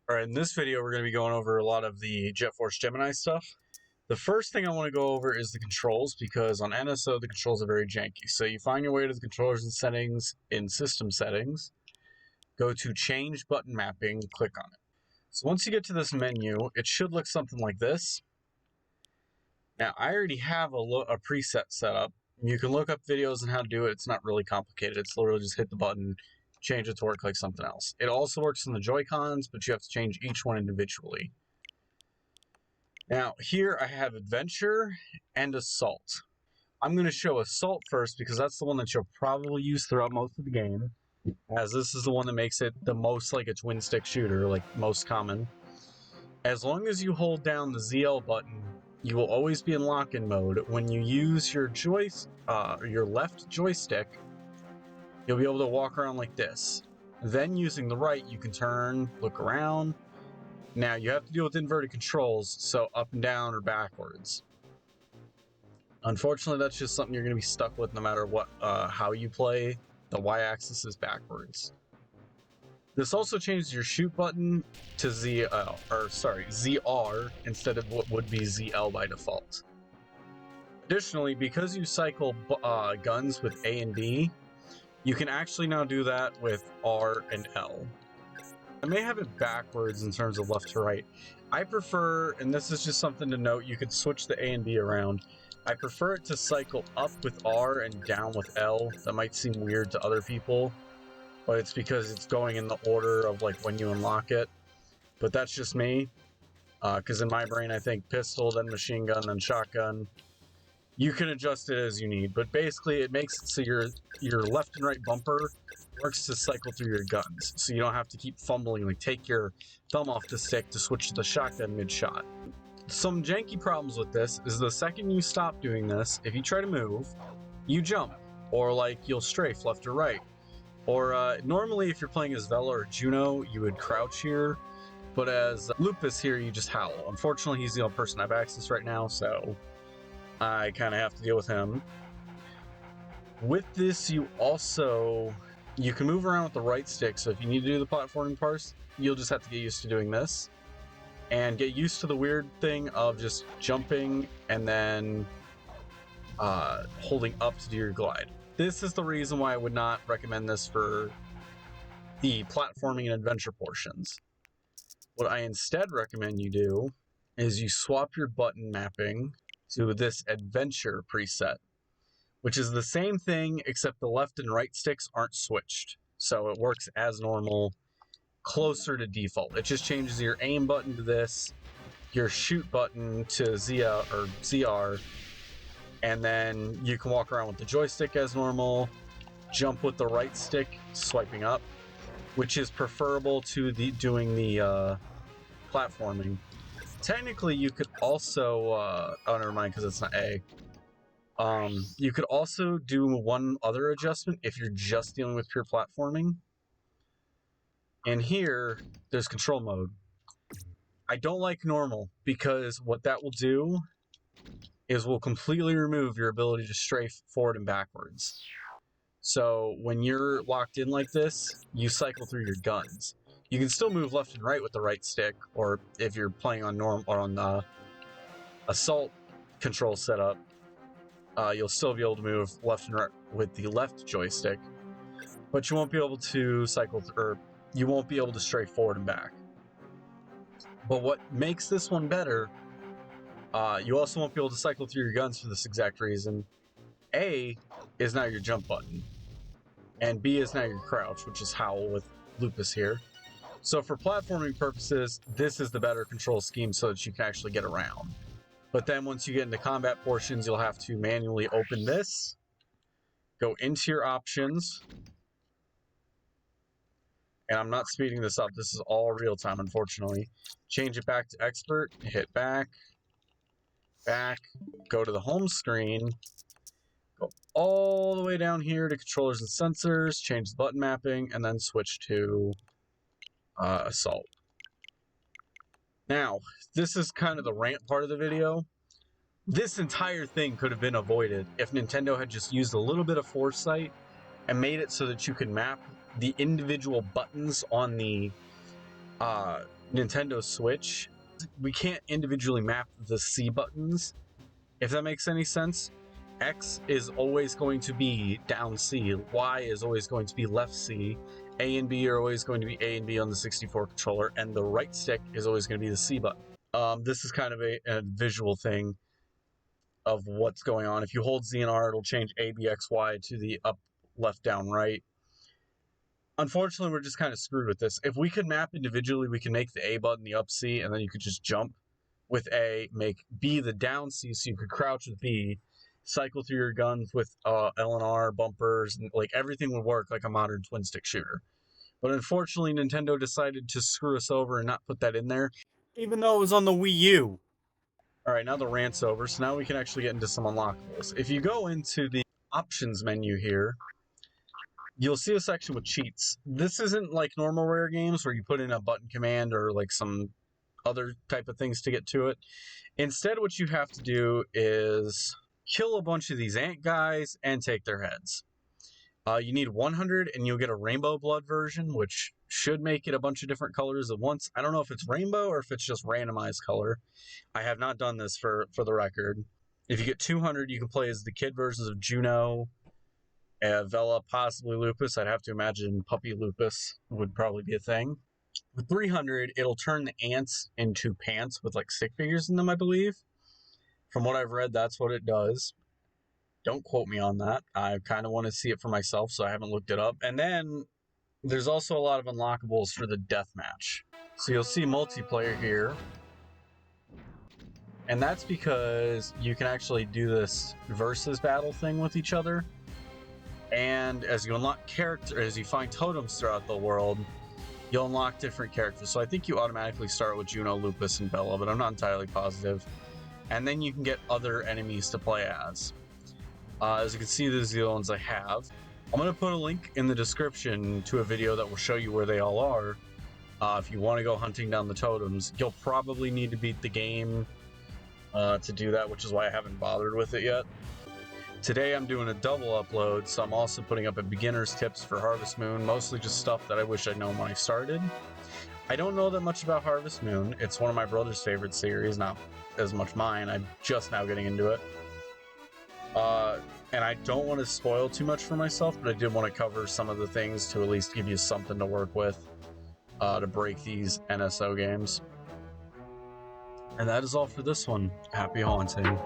Alright, in this video we're going to be going over a lot of the Jet Force Gemini stuff. The first thing I want to go over is the controls, because on NSO the controls are very janky. So you find your way to the controllers and settings in System Settings, go to Change Button Mapping, click on it. So once you get to this menu, it should look something like this. Now I already have a preset set up. You can look up videos on how to do it. It's not really complicated. It's literally just hit the button, change it to work like something else. It also works on the Joy-Cons, but you have to change each one individually. Now, here I have Adventure and Assault. I'm going to show Assault first because that's the one that you'll probably use throughout most of the game, as this is the one that makes it the most like a twin-stick shooter, like most common. As long as you hold down the ZL button, you will always be in lock-in mode. When you use your left joystick, you'll be able to walk around like this. Then using the right, you can turn, look around. Now you have to deal with inverted controls, so up and down or backwards. Unfortunately, that's just something you're going to be stuck with no matter what, how you play. The Y-axis is backwards. This also changes your shoot button to ZR instead of what would be ZL by default. Additionally, because you cycle guns with A and B, you can actually now do that with R and L. I may have it backwards in terms of left to right. I prefer, and this is just something to note, you could switch the A and B around. I prefer it to cycle up with R and down with L. That might seem weird to other people, but it's because it's going in the order of like when you unlock it. But that's just me, because in my brain I think pistol, then machine gun, then shotgun. You can adjust it as you need, but basically it makes it so your left and right bumper works to cycle through your guns, so you don't have to keep fumbling, like take your thumb off the stick to switch to the shotgun mid-shot. Some janky problems with this is the second you stop doing this, if you try to move, you jump, or like you'll strafe left or right. Or normally if you're playing as Vela or Juno, you would crouch here, but as Lupus here, you just howl. Unfortunately, he's the only person I have access right now, so I kind of have to deal with him. With this, you can move around with the right stick, so if you need to do the platforming parts, you'll just have to get used to doing this. And get used to the weird thing of just jumping and then holding up to do your glide. This is the reason why I would not recommend this for the platforming and adventure portions. What I instead recommend you do is you swap your button mapping to this adventure preset, which is the same thing except the left and right sticks aren't switched. So it works as normal, closer to default. It just changes your aim button to this, your shoot button to ZR, and then you can walk around with the joystick as normal, jump with the right stick, swiping up, which is preferable to doing the platforming. Technically, you could also, oh, never mind, because it's not A. You could also do one other adjustment if you're just dealing with pure platforming. And here, there's control mode. I don't like normal, because what that will do is will completely remove your ability to strafe forward and backwards. So when you're locked in like this, you cycle through your guns. You can still move left and right with the right stick, or if you're playing on the assault control setup, you'll still be able to move left and right with the left joystick, but you won't be able to you won't be able to strafe forward and back. But what makes this one better, you also won't be able to cycle through your guns for this exact reason. A is now your jump button, and B is now your crouch, which is howl with Lupus here. So for platforming purposes, this is the better control scheme so that you can actually get around. But then once you get into combat portions, you'll have to manually open this, go into your options, and I'm not speeding this up, this is all real time unfortunately. Change it back to expert, hit back, go to the home screen, go all the way down here to controllers and sensors, change the button mapping, and then switch to assault. Now, this is kind of the rant part of the video. This entire thing could have been avoided if Nintendo had just used a little bit of foresight and made it so that you could map the individual buttons on the Nintendo Switch, we can't individually map the C buttons, if that makes any sense. X is always going to be down C, Y is always going to be left C, A and B are always going to be A and B on the 64 controller, and the right stick is always going to be the C button. This is kind of a visual thing of what's going on. If you hold Z and R, it'll change A, B, X, Y to the up, left, down, right. Unfortunately, we're just kind of screwed with this. If we could map individually, we can make the A button the up C, and then you could just jump with A, make B the down C, so you could crouch with B, cycle through your guns with L and R, bumpers, and like everything would work like a modern twin stick shooter. But unfortunately, Nintendo decided to screw us over and not put that in there, even though it was on the Wii U. All right, now the rant's over, so now we can actually get into some unlockables. If you go into the options menu here, you'll see a section with cheats. This isn't like normal rare games where you put in a button command or like some other type of things to get to it. Instead, what you have to do is kill a bunch of these ant guys and take their heads. You need 100 and you'll get a rainbow blood version, which should make it a bunch of different colors at once. I don't know if it's rainbow or if it's just randomized color. I have not done this for the record. If you get 200, you can play as the kid versions of Juno, Vela, possibly Lupus. I'd have to imagine Puppy Lupus would probably be a thing. With 300, it'll turn the ants into pants with like stick figures in them, I believe. From what I've read, that's what it does. Don't quote me on that. I kind of want to see it for myself, so I haven't looked it up. And then there's also a lot of unlockables for the deathmatch. So you'll see multiplayer here. And that's because you can actually do this versus battle thing with each other. And as you unlock characters, as you find totems throughout the world, you'll unlock different characters. So I think you automatically start with Juno, Lupus, and Bella, but I'm not entirely positive. And then you can get other enemies to play as. As you can see, these are the ones I have. I'm going to put a link in the description to a video that will show you where they all are. If you want to go hunting down the totems, you'll probably need to beat the game to do that, which is why I haven't bothered with it yet. Today I'm doing a double upload, so I'm also putting up a beginner's tips for Harvest Moon, mostly just stuff that I wish I'd known when I started. I don't know that much about Harvest Moon. It's one of my brother's favorite series, not as much mine. I'm just now getting into it. And I don't want to spoil too much for myself, but I did want to cover some of the things to at least give you something to work with to break these NSO games. And that is all for this one. Happy haunting.